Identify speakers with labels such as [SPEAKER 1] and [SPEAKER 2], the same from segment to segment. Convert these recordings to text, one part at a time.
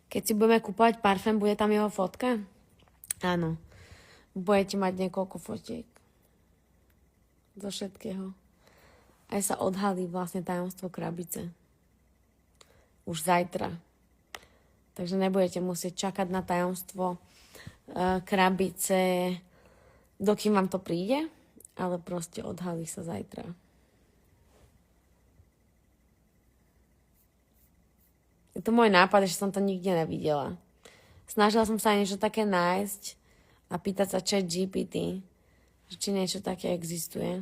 [SPEAKER 1] Keď si budeme kúpovať parfém, bude tam jeho fotka? Áno. Budete mať niekoľko fotiek. Zo všetkého. Aj sa odhalí vlastne tajomstvo krabice. Už zajtra. Takže nebudete musieť čakať na tajomstvo krabice, dokým vám to príde, ale proste odhalí sa zajtra. Je to môj nápad, že som to nikde nevidela. Snažila som sa niečo také nájsť a pýtať sa ChatGPT, či niečo také existuje.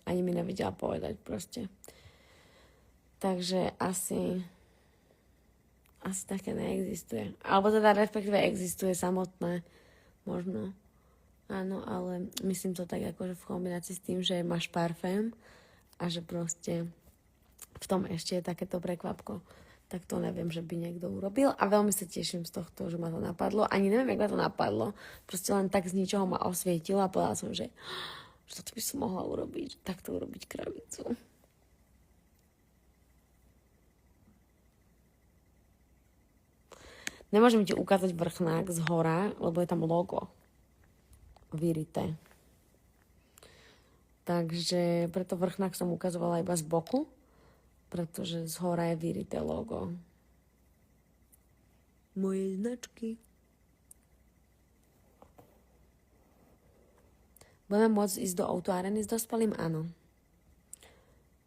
[SPEAKER 1] Ani mi nevedela povedať proste. Takže asi také neexistuje. Alebo teda respektíve existuje samotné. Možno. Áno, ale myslím to tak akože v kombinácii s tým, že máš parfém a že proste v tom ešte je takéto prekvapko. Tak to neviem, že by niekto urobil a veľmi sa teším z tohto, že ma to napadlo. Ani neviem, jak ma to napadlo. Proste len tak z ničoho ma osvietilo a povedala som, že toto by som mohla urobiť. Takto urobiť krabicu. Nemôžem ti ukázať vrchnák z hora, lebo je tam logo vyrité. Takže preto vrchnák som ukazovala iba z boku, pretože z hora je vyrité logo mojej značky. Budeme môcť ísť do Outu Areny s dospelým? Áno.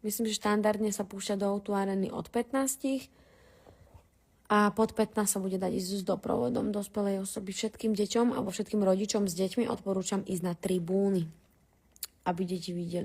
[SPEAKER 1] Myslím, že štandardne sa púšťa do Outu Areny od 15 a pod 15 sa bude dať ísť s doprovodom dospelej osoby. Všetkým deťom alebo všetkým rodičom s deťmi odporúčam ísť na tribúny, aby deti videli.